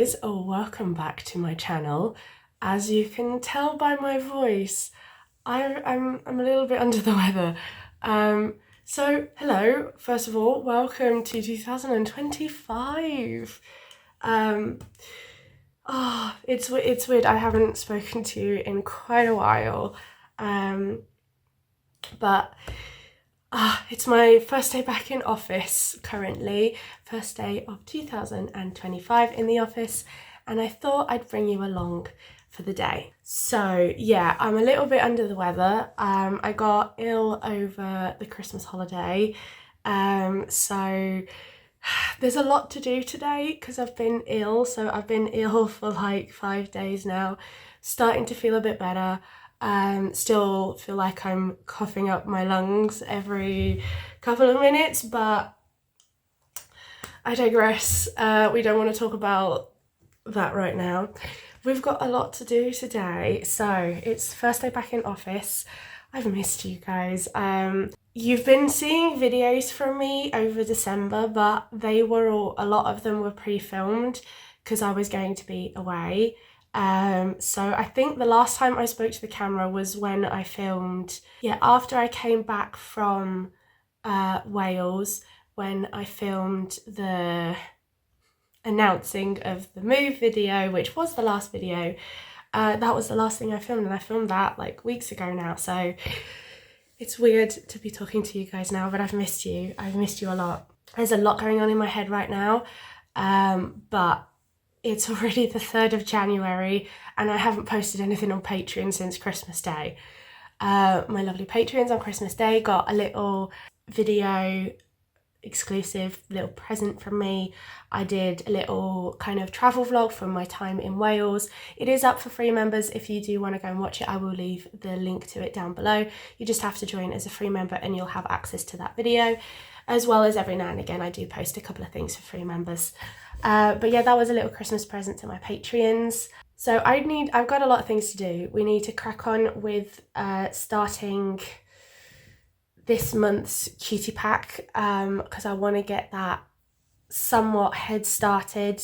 guys, welcome back to my channel. As you can tell by my voice, I'm a little bit under the weather. So hello, first of all, welcome to 2025. It's weird, I haven't spoken to you in quite a while. But it's my first day back in office currently, first day of 2025 in the office, and I thought I'd bring you along for the day. So yeah, I'm a little bit under the weather. I got ill over the Christmas holiday, so there's a lot to do today because I've been ill. So I've been ill for like 5 days now, starting to feel a bit better. Still feel like I'm coughing up my lungs every couple of minutes, but I digress. We don't want to talk about that right now. We've got a lot to do today, so it's first day back in office. I've missed you guys. You've been seeing videos from me over December, but a lot of them were pre-filmed because I was going to be away. So I think the last time I spoke to the camera was when I filmed, after I came back from Wales, when I filmed the announcing of the move video, which was the last video. That was the last thing I filmed, and I filmed that like weeks ago now, so it's weird to be talking to you guys now, but I've missed you. I've missed you a lot. There's a lot going on in my head right now, but it's already the 3rd of January and I haven't posted anything on Patreon since Christmas Day. My lovely Patreons on Christmas Day got a little video exclusive little present from me. I did a little kind of travel vlog from my time in Wales. It is up for free members. If you do want to go and watch it, I will leave the link to it down below. You just have to join as a free member and you'll have access to that video, as well as every now and again I do post a couple of things for free members. But yeah, that was a little Christmas present to my Patreons. So I've got a lot of things to do. We need to crack on with starting this month's cutie pack, because I want to get that somewhat head started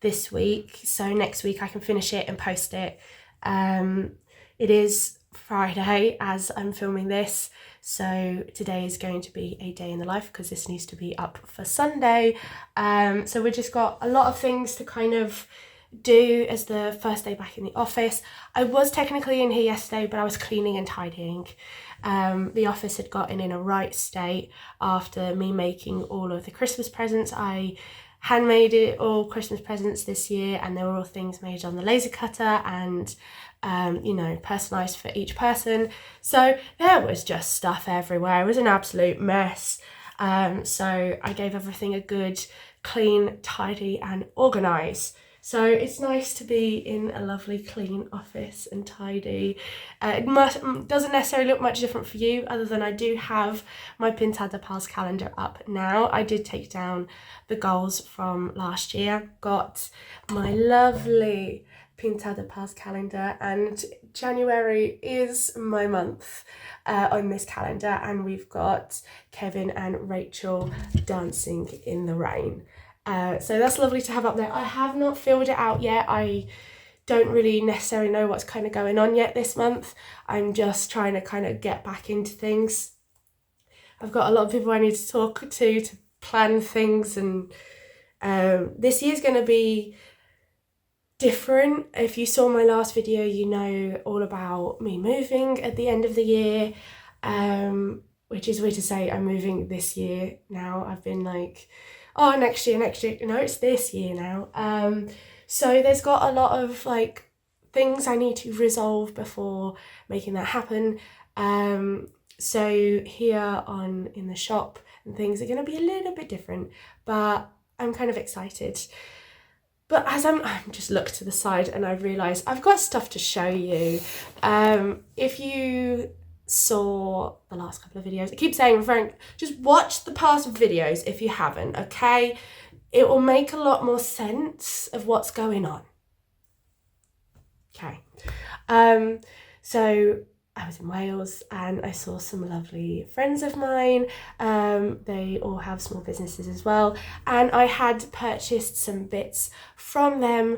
this week, so next week I can finish it and post it. It is Friday as I'm filming this, so today is going to be a day in the life because this needs to be up for Sunday. So we've just got a lot of things to kind of do as the first day back in the office. I was technically in here yesterday, but I was cleaning and tidying. The office had gotten in a right state after me making all of the Christmas presents. I handmade it all Christmas presents this year, and they were all things made on the laser cutter and personalized for each person. So there was just stuff everywhere. It was an absolute mess. So I gave everything a good clean, tidy and organize. So it's nice to be in a lovely clean office and tidy. It doesn't necessarily look much different for you, other than I do have my Pintada Pals calendar up now. I did take down the goals from last year. Got my lovely Pintada Pals calendar, and January is my month on this calendar, and we've got Kevin and Rachel dancing in the rain. So that's lovely to have up there. I have not filled it out yet. I don't really necessarily know what's kind of going on yet this month. I'm just trying to kind of get back into things. I've got a lot of people I need to talk to plan things, and this year's going to be different. If you saw my last video, you know all about me moving at the end of the year, which is weird to say I'm moving this year now. I've been like, oh, next year, no, it's this year now. So there's got a lot of like things I need to resolve before making that happen. So here in the shop and things are going to be a little bit different, but I'm kind of excited. But as I'm just looked to the side and I realised I've got stuff to show you. If you saw the last couple of videos, I keep saying, just watch the past videos if you haven't, okay? It will make a lot more sense of what's going on. Okay. So I was in Wales and I saw some lovely friends of mine. They all have small businesses as well, and I had purchased some bits from them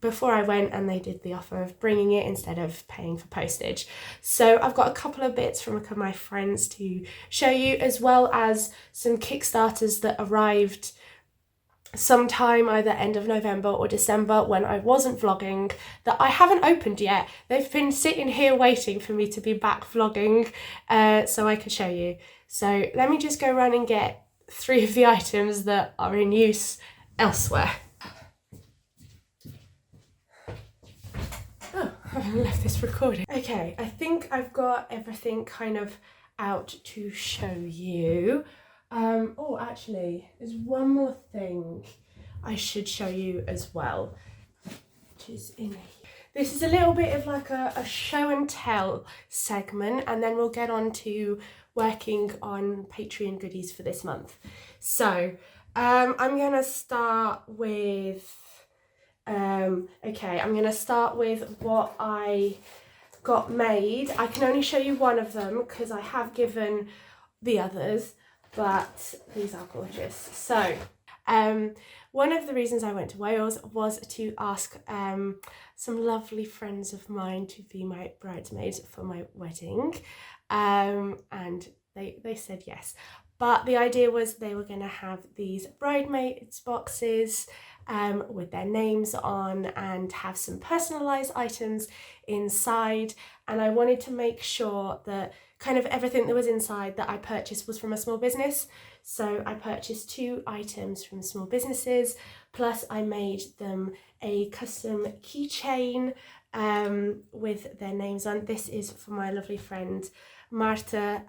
before I went, and they did the offer of bringing it instead of paying for postage. So I've got a couple of bits from a couple of my friends to show you, as well as some Kickstarters that arrived sometime either end of November or December when I wasn't vlogging, that I haven't opened yet. They've been sitting here waiting for me to be back vlogging so I can show you. So let me just go around and get 3 of the items that are in use elsewhere. Oh, I haven't left this recording. Okay, I think I've got everything kind of out to show you. Oh, actually, there's one more thing I should show you as well, which is in here. This is a little bit of like a show and tell segment, and then we'll get on to working on Patreon goodies for this month. So, I'm going to start with, I'm going to start with what I got made. I can only show you one of them because I have given the others, but these are gorgeous. So one of the reasons I went to Wales was to ask some lovely friends of mine to be my bridesmaids for my wedding, and they said yes. But the idea was they were going to have these bridesmaids boxes with their names on and have some personalised items inside, and I wanted to make sure that kind of everything that was inside that I purchased was from a small business. So I purchased 2 items from small businesses, plus I made them a custom keychain with their names on. This is for my lovely friend Marta.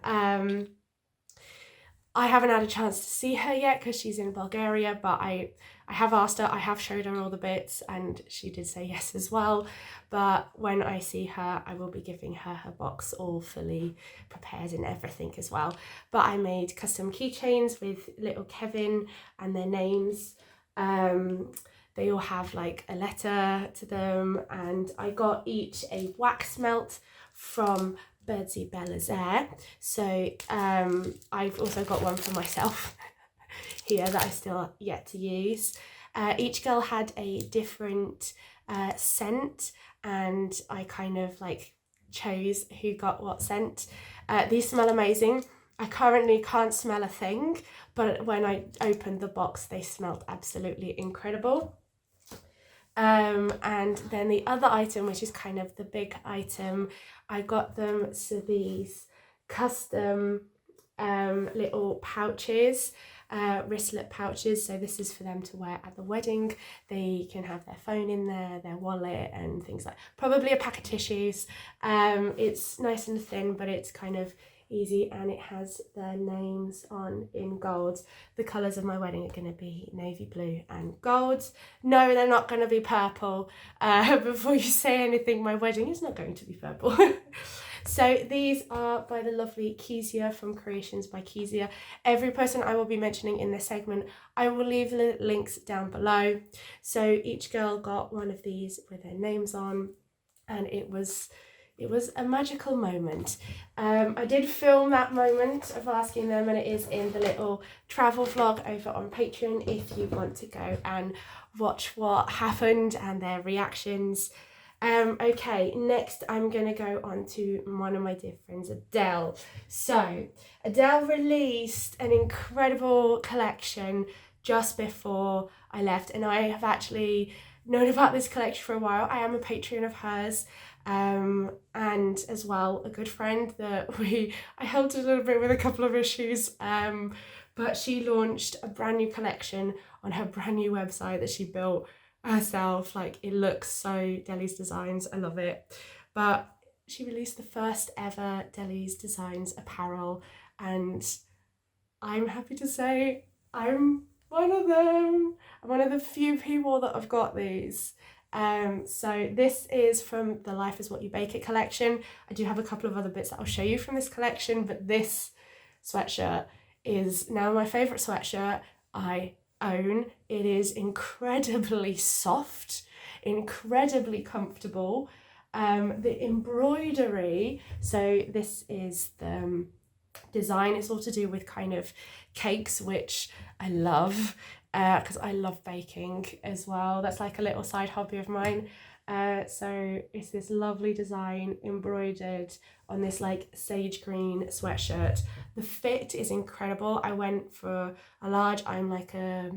I haven't had a chance to see her yet because she's in Bulgaria, but I have asked her, I have showed her all the bits, and she did say yes as well. But when I see her, I will be giving her her box all fully prepared and everything as well. But I made custom keychains with little Kevin and their names. They all have like a letter to them, and I got each a wax melt from Birdseybelizaire. So I've also got one for myself here that I still yet to use. Each girl had a different scent, and I kind of like chose who got what scent. These smell amazing. I currently can't smell a thing, but when I opened the box they smelled absolutely incredible. And then the other item, which is kind of the big item, I got them so these custom little pouches, wristlet pouches. So this is for them to wear at the wedding. They can have their phone in there, their wallet and things like, probably a pack of tissues. It's nice and thin, but it's kind of easy, and it has their names on in gold. The colours of my wedding are going to be navy blue and gold. No, they're not going to be purple. Before you say anything, my wedding is not going to be purple. So these are by the lovely Keziah from Creations by Keziah. Every person I will be mentioning in this segment, I will leave the links down below. So each girl got one of these with their names on, and it was a magical moment. I did film that moment of asking them, and it is in the little travel vlog over on Patreon if you want to go and watch what happened and their reactions. Okay, next I'm going to go on to one of my dear friends, Adele. So Adele released an incredible collection just before I left, and I have actually known about this collection for a while. I am a Patreon of hers, and as well a good friend that I helped a little bit with a couple of issues, but she launched a brand new collection on her brand new website that she built herself. Like, it looks so Dellies Designs, I love it. But she released the first ever Dellies Designs apparel, and I'm happy to say I'm one of them. I'm one of the few people that have got these. So this is from the Life is What You Bake It collection. I do have a couple of other bits that I'll show you from this collection, but this sweatshirt is now my favourite sweatshirt I own. It is incredibly soft, incredibly comfortable, The embroidery, so this is the design. It's all to do with kind of cakes, which I love because I love baking as well. That's like a little side hobby of mine. So it's this lovely design embroidered on this like sage green sweatshirt. The fit is incredible. I went for a large. I'm like a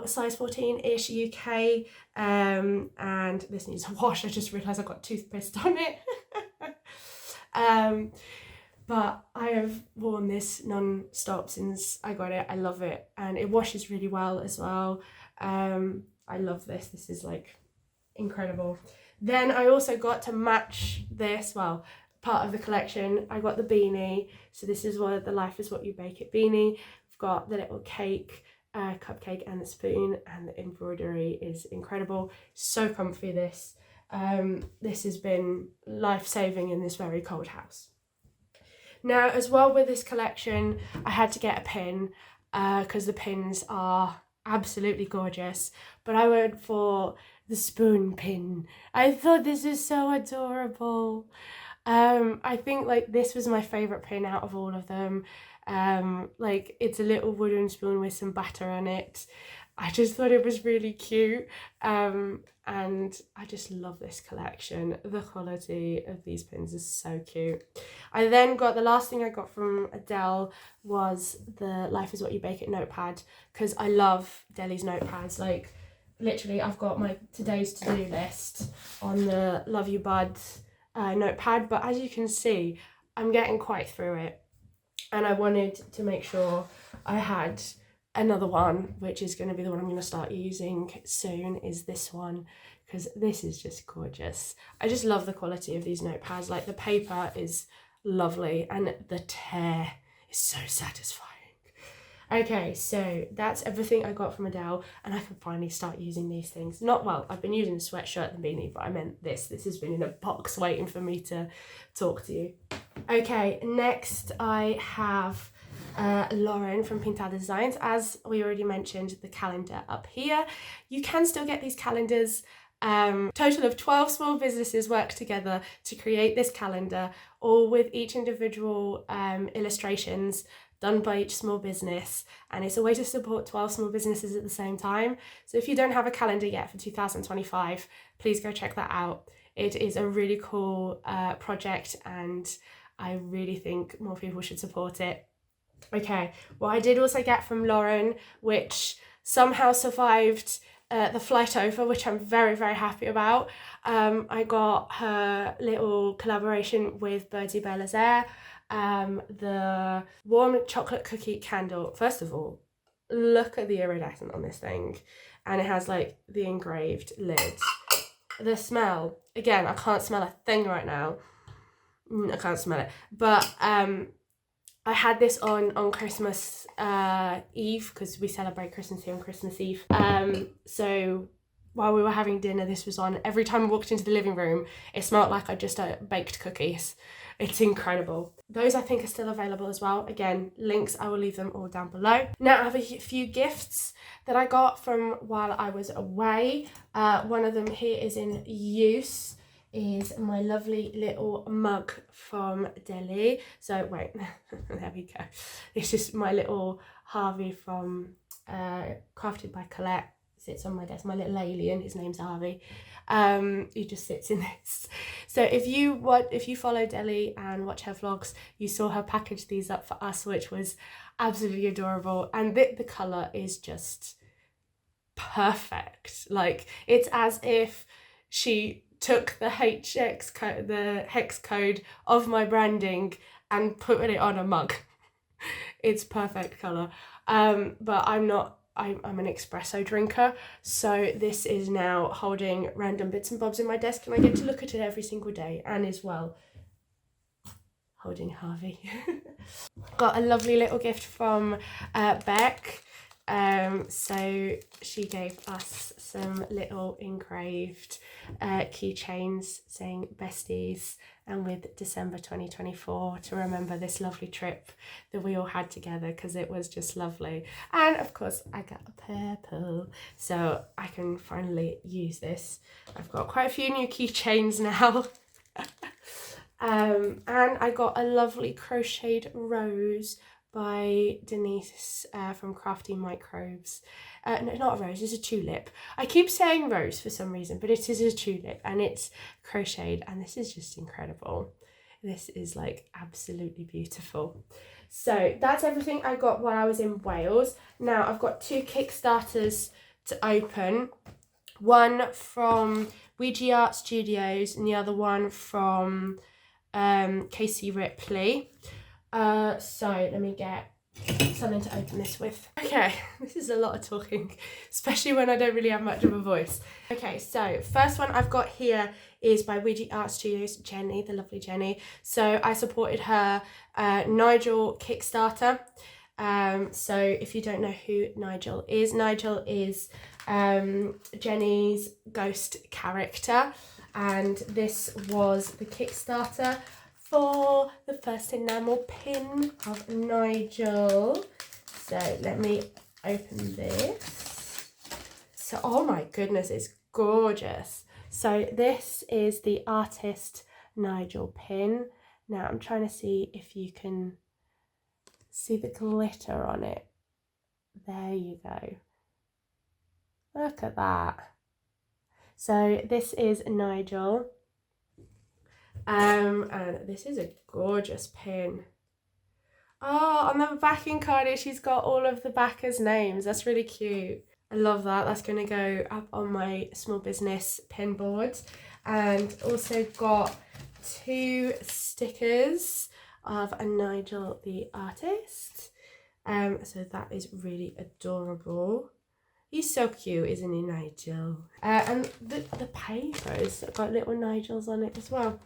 size 14-ish UK, and this needs a wash. I just realised I've got toothpaste on it. But I have worn this non-stop since I got it. I love it, and it washes really well as well. I love this. This is like incredible. Then I also got to match this, well, part of the collection. I got the beanie. So this is what the Life is What You Bake It beanie. I've got the little cake, cupcake and the spoon, and the embroidery is incredible. So comfy, this. This has been life-saving in this very cold house. Now, as well with this collection, I had to get a pin because the pins are absolutely gorgeous. But I went for the spoon pin. I thought this is so adorable. I think like this was my favourite pin out of all of them. Like it's a little wooden spoon with some batter on it. I just thought it was really cute, and I just love this collection. The quality of these pins is so cute. I then got, the last thing I got from Adele was the Life is What You Bake It notepad, because I love Dellies notepads. Like literally I've got my today's to-do list on the Love You Buds notepad, but as you can see I'm getting quite through it, and I wanted to make sure I had another one, which is going to be the one I'm going to start using soon, is this one, because this is just gorgeous. I just love the quality of these notepads. Like the paper is lovely and the tear is so satisfying. Okay, so that's everything I got from Adele, and I can finally start using these things. Not, well, I've been using the sweatshirt and beanie, but I meant this. This has been in a box waiting for me to talk to you. Okay, next I have Lauren from Pintada Designs. As we already mentioned, the calendar up here. You can still get these calendars. Total of 12 small businesses work together to create this calendar, all with each individual illustrations done by each small business, and it's a way to support 12 small businesses at the same time. So if you don't have a calendar yet for 2025, please go check that out. It is a really cool project, and I really think more people should support it. Okay, what I did also get from Lauren, which somehow survived the flight over, which I'm very, very happy about. I got her little collaboration with Birdseybelizaire, the warm chocolate cookie candle. First of all, look at the iridescent on this thing, and it has like the engraved lid. The smell, again, I can't smell a thing right now. I can't smell it, but I had this on Christmas Eve, because we celebrate Christmas here on Christmas Eve. So while we were having dinner, this was on. Every time I walked into the living room, it smelled like I just baked cookies. It's incredible. Those I think are still available as well. Again, links, I will leave them all down below. Now I have a few gifts that I got from while I was away. One of them here is in use, is my lovely little mug from Delly. So wait, there we go. This is my little Harvey from crafted by Colette. Sits on my desk, my little alien, his name's Harvey. He just sits in this. So if you follow Delly and watch her vlogs, you saw her package these up for us, which was absolutely adorable, and the colour is just perfect. Like it's as if she took the hex code of my branding and put it on a mug. It's perfect colour. But I'm an espresso drinker, so this is now holding random bits and bobs in my desk, and I get to look at it every single day, and as well holding Harvey. Got a lovely little gift from Beck. So she gave us some little engraved keychains saying besties and with December 2024 to remember this lovely trip that we all had together, because it was just lovely. And of course I got a purple, so I can finally use this. I've got quite a few new keychains now. And I got a lovely crocheted rose by Denise from Crafty Microbes. No, not a rose, it's a tulip. I keep saying rose for some reason, but it is a tulip and it's crocheted, and this is just incredible. This is like absolutely beautiful. So that's everything I got while I was in Wales. Now I've got 2 Kickstarters to open. One from Weegie Art Studtios and the other one from Keziah Ripley. So let me get something to open this with. Okay, this is a lot of talking, especially when I don't really have much of a voice. Okay, so first one I've got here is by Weegie Art Studtios, Jenny, the lovely Jenny. So I supported her Nigel Kickstarter. So if you don't know who Nigel is Jenny's ghost character, and this was the Kickstarter for the first enamel pin of Nigel. So let me open this. So, oh my goodness, it's gorgeous. So this is the artist Nigel pin. Now I'm trying to see if you can see the glitter on it. There you go. Look at that. So this is Nigel. And this is a gorgeous pin. Oh, on the backing card she's got all of the backers' names. That's really cute. I love that. That's going to go up on my small business pin board. And also got 2 stickers of a Nigel the artist. So that is really adorable. He's so cute, isn't he, Nigel? And the paper's got little Nigels on it as well.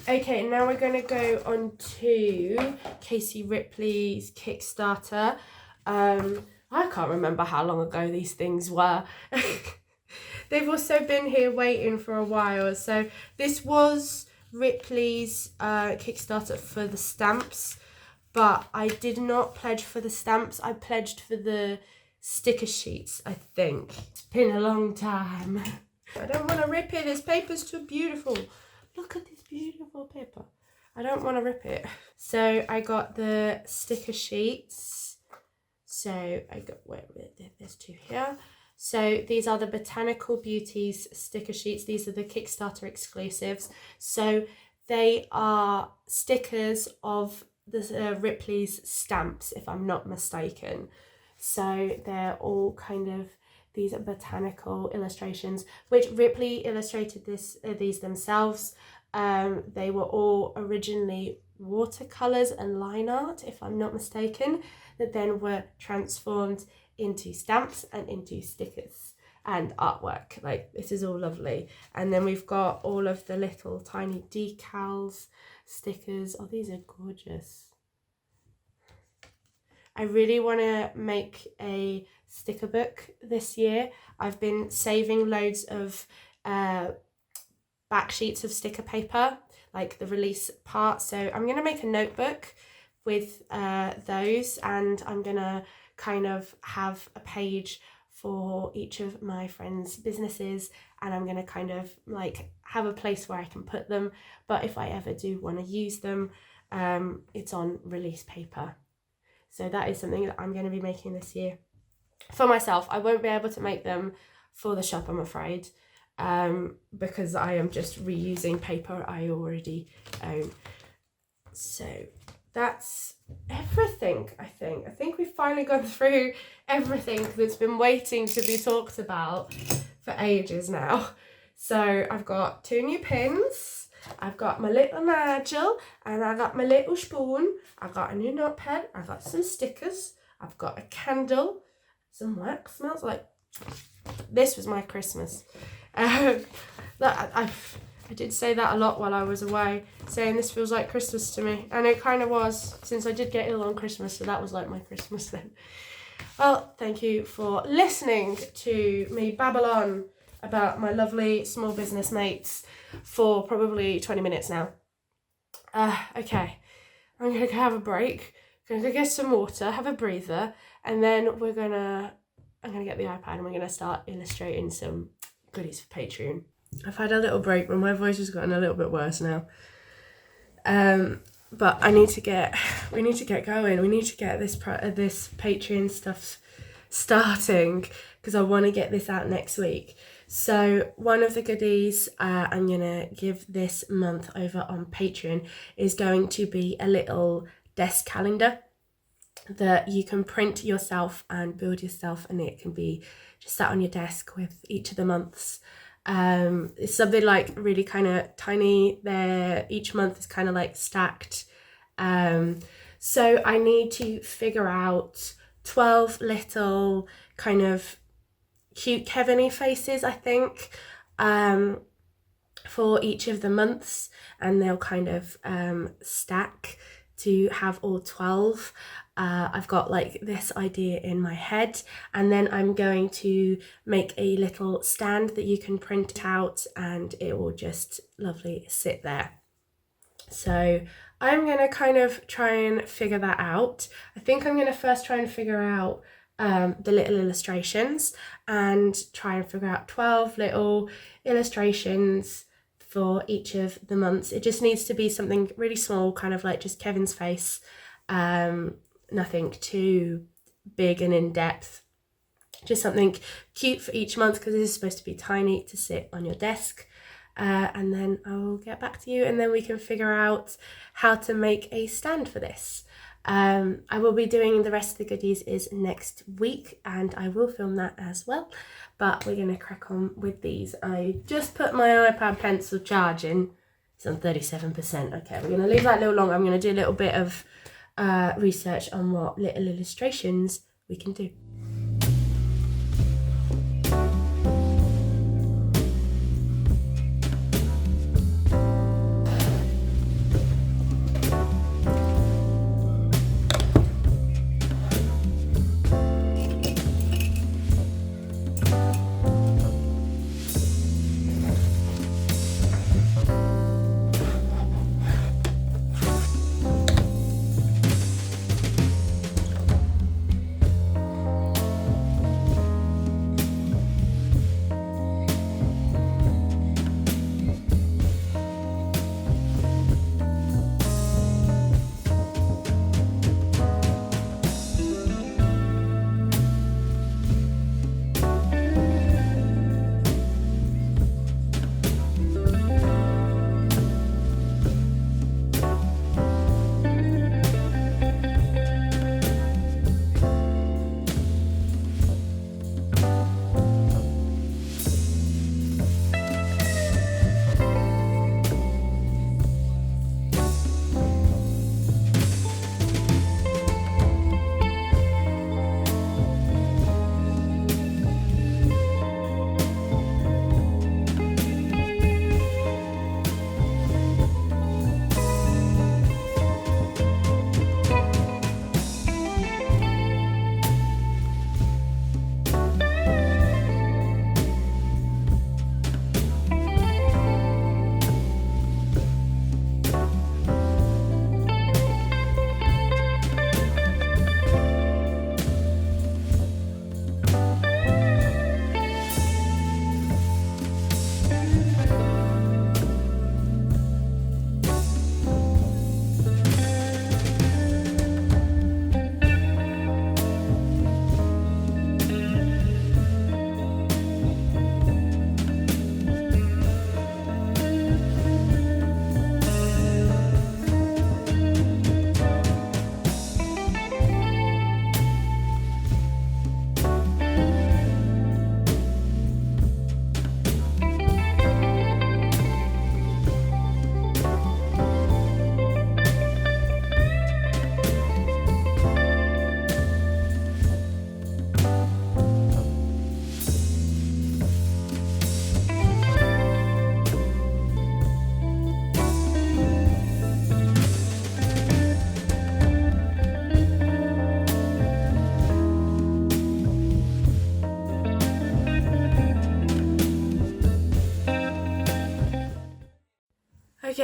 Okay, now we're going to go on to Keziah Ripley's Kickstarter. I can't remember how long ago these things were. They've also been here waiting for a while. So this was Ripley's Kickstarter for the stamps, but I did not pledge for the stamps. I pledged for the sticker sheets, I think. It's been a long time. I don't want to rip it. This paper's too beautiful. Look at this beautiful paper. I don't want to rip it. So I got the sticker sheets. So I got, there's 2 here. So these are the Botanical Beauties sticker sheets. These are the Kickstarter exclusives. So they are stickers of the Ripley's stamps, if I'm not mistaken. So they're all kind of, these are botanical illustrations, which Ripley illustrated these themselves. They were all originally watercolours and line art, if I'm not mistaken, that then were transformed into stamps and into stickers and artwork. Like, this is all lovely. And then we've got all of the little tiny decals, stickers. Oh, these are gorgeous. I really want to make a sticker book this year. I've been saving loads of back sheets of sticker paper, like the release part. So I'm going to make a notebook with those, and I'm going to kind of have a page for each of my friends' businesses, and I'm going to kind of like have a place where I can put them. But if I ever do want to use them, it's on release paper. So that is something that I'm going to be making this year for myself. I won't be able to make them for the shop, I'm afraid, because I am just reusing paper I already own. So that's everything, I think. I think we've finally gone through everything that's been waiting to be talked about for ages now. So I've got 2 new pins. I've got my little Nigel, and I got my little spoon. I've got a new notepad. I've got some stickers. I've got a candle. Some wax. Smells like... This was my Christmas. I did say that a lot while I was away, saying this feels like Christmas to me. And it kind of was, since I did get ill on Christmas, so that was like my Christmas then. Well, thank you for listening to me babble on about my lovely small business mates for probably 20 minutes now. Okay, I'm going to have a break, going to go get some water, have a breather, and then I'm going to get the iPad and we're going to start illustrating some goodies for Patreon. I've had a little break, but my voice has gotten a little bit worse now. But we need to get going. We need to get this Patreon stuff starting because I want to get this out next week. So one of the goodies I'm going to give this month over on Patreon is going to be a little desk calendar that you can print yourself and build yourself, and it can be just sat on your desk with each of the months. It's something like really kind of tiny there. Each month is kind of like stacked. So I need to figure out 12 little kind of cute Kevin-y faces, I think, for each of the months, and they'll kind of stack to have all 12. I've got like this idea in my head, and then I'm going to make a little stand that you can print out and it will just lovely sit there. So I'm going to kind of try and figure that out. I think I'm going to first try and figure out the little illustrations and try and figure out 12 little illustrations for each of the months. It just needs to be something really small, kind of like just Kevin's face, nothing too big and in-depth, just something cute for each month because this is supposed to be tiny to sit on your desk. And then I will get back to you and then we can figure out how to make a stand for this. I will be doing the rest of the goodies is next week and I will film that as well, but we're going to crack on with these. I just put my iPad pencil charging. It's on 37%. Okay, we're going to leave that a little long. I'm going to do a little bit of research on what little illustrations we can do.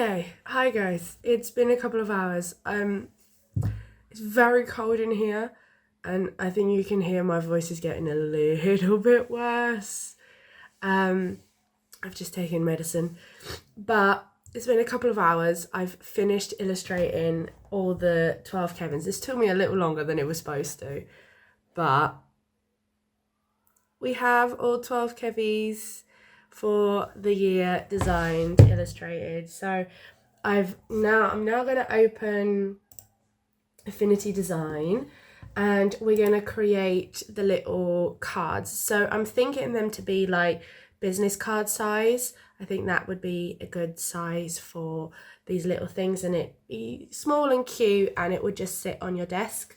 Okay, hi guys. It's been a couple of hours. It's very cold in here, and I think you can hear my voice is getting a little bit worse. I've just taken medicine, but it's been a couple of hours. I've finished illustrating all the 12 Kevins. This took me a little longer than it was supposed to, but we have all 12 Kevies for the year designed, illustrated. So I'm now going to open Affinity Design, and we're going to create the little cards. So I'm thinking them to be like business card size. I think that would be a good size for these little things, and it be small and cute, and it would just sit on your desk.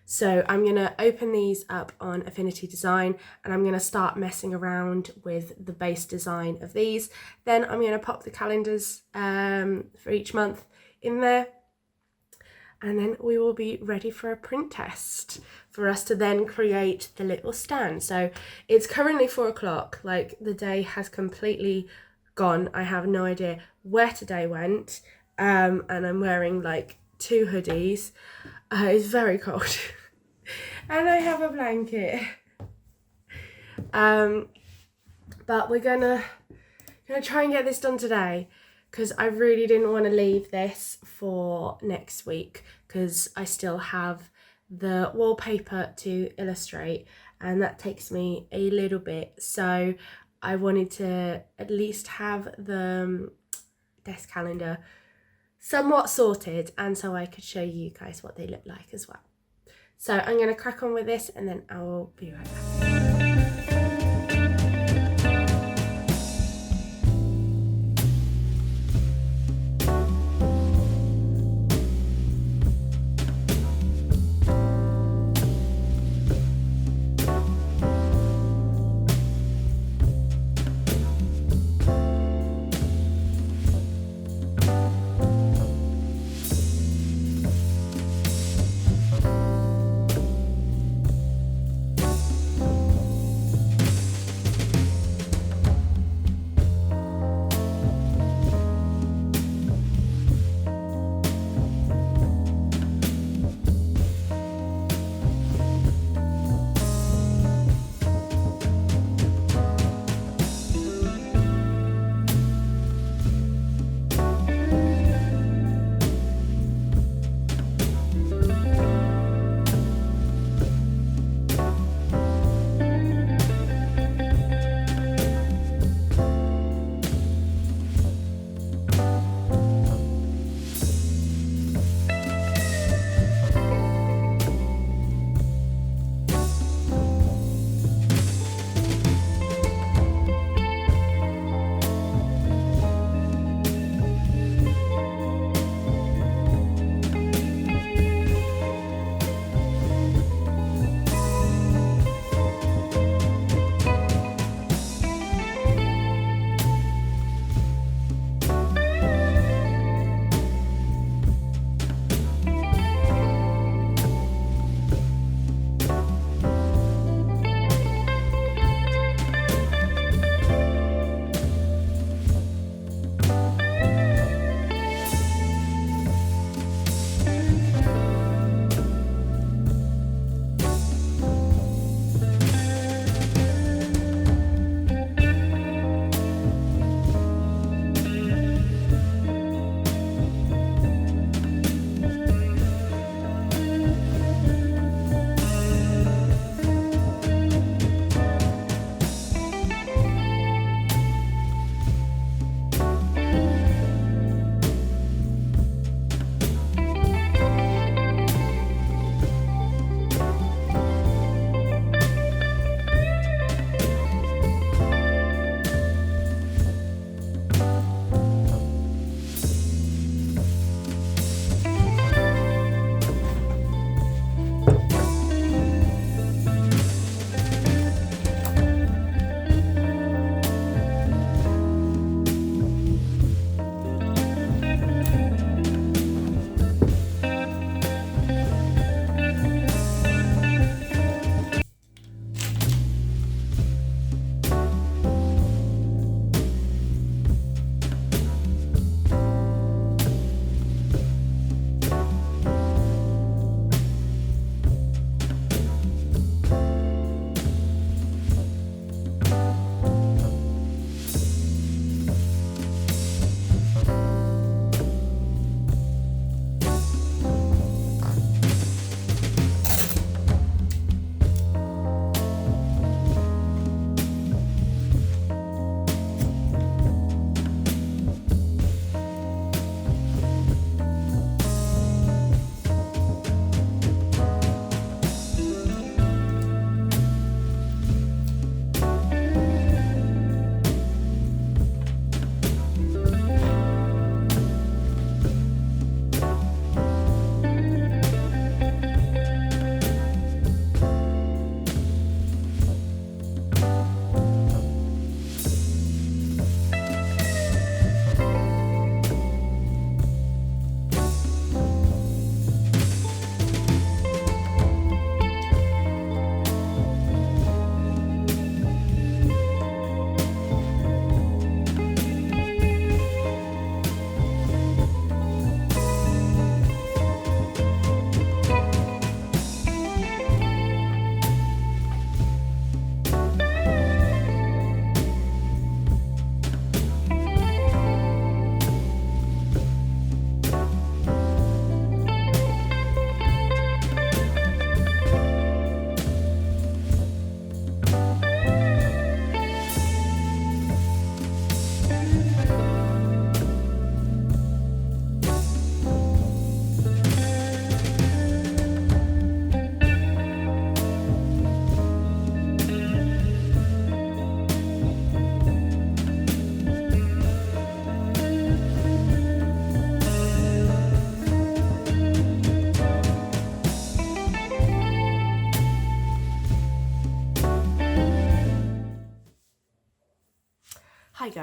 So I'm going to open these up on Affinity Design, and I'm going to start messing around with the base design of these. Then I'm going to pop the calendars for each month in there, and then we will be ready for a print test for us to then create the little stand. So it's currently 4 o'clock, like the day has completely gone. I have no idea where today went, and I'm wearing like 2 hoodies. It's very cold and I have a blanket, but we're gonna try and get this done today, because I really didn't want to leave this for next week, because I still have the wallpaper to illustrate, and that takes me a little bit. So I wanted to at least have the desk calendar somewhat sorted, and so I could show you guys what they look like as well. So I'm going to crack on with this, and then I will be right back.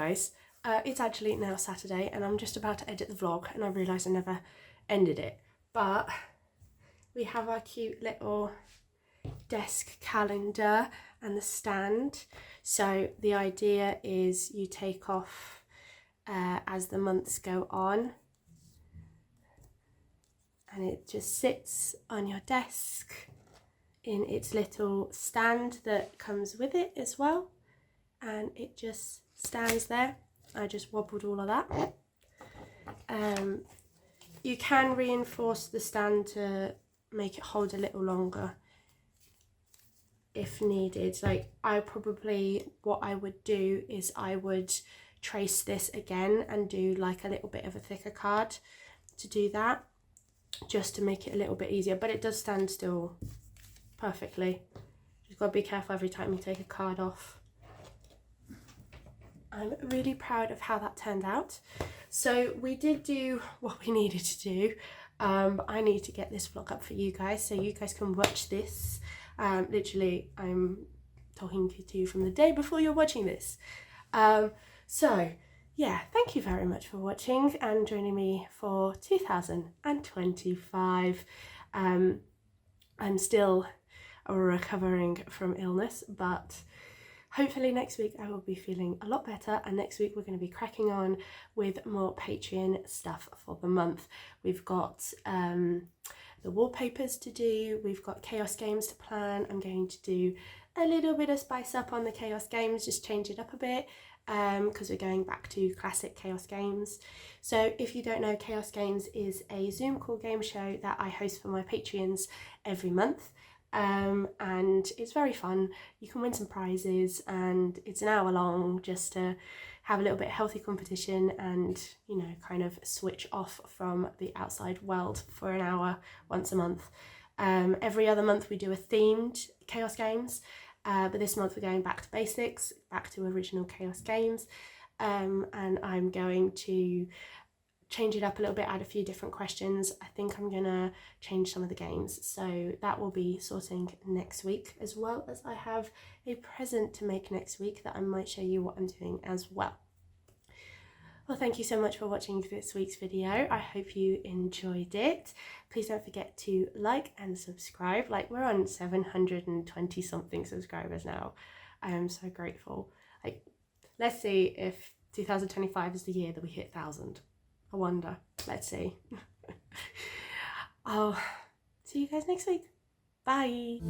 guys, it's actually now Saturday and I'm just about to edit the vlog and I realised I never ended it. But we have our cute little desk calendar and the stand. So the idea is you take off as the months go on, and it just sits on your desk in its little stand that comes with it as well, and it just stands there. I just wobbled all of that. You can reinforce the stand to make it hold a little longer if needed. Like what I would do is I would trace this again and do like a little bit of a thicker card to do that, just to make it a little bit easier, but it does stand still perfectly. You've got to be careful every time you take a card off. I'm really proud of how that turned out. So we did do what we needed to do. I need to get this vlog up for you guys so you guys can watch this. Literally, I'm talking to you from the day before you're watching this. So yeah, thank you very much for watching and joining me for 2025. I'm still recovering from illness, but hopefully next week I will be feeling a lot better, and next week we're going to be cracking on with more Patreon stuff for the month. We've got the wallpapers to do, we've got chaos games to plan. I'm going to do a little bit of spice up on the chaos games, just change it up a bit, because we're going back to classic chaos games. So if you don't know, Chaos Games is a Zoom call game show that I host for my Patreons every month. And it's very fun. You can win some prizes and it's an hour long, just to have a little bit of healthy competition and, you know, kind of switch off from the outside world for an hour once a month. Every other month we do a themed Chaos Games, but this month we're going back to basics, back to original Chaos Games, and I'm going to change it up a little bit, add a few different questions. I think I'm gonna change some of the games, so that will be sorting next week, as well as I have a present to make next week that I might show you what I'm doing as well. Well, thank you so much for watching this week's video. I hope you enjoyed it. Please don't forget to like and subscribe. Like, we're on 720 something subscribers now. I am so grateful. Like, let's see if 2025 is the year that we hit 1,000. I wonder. Let's see. I'll see you guys next week. Bye.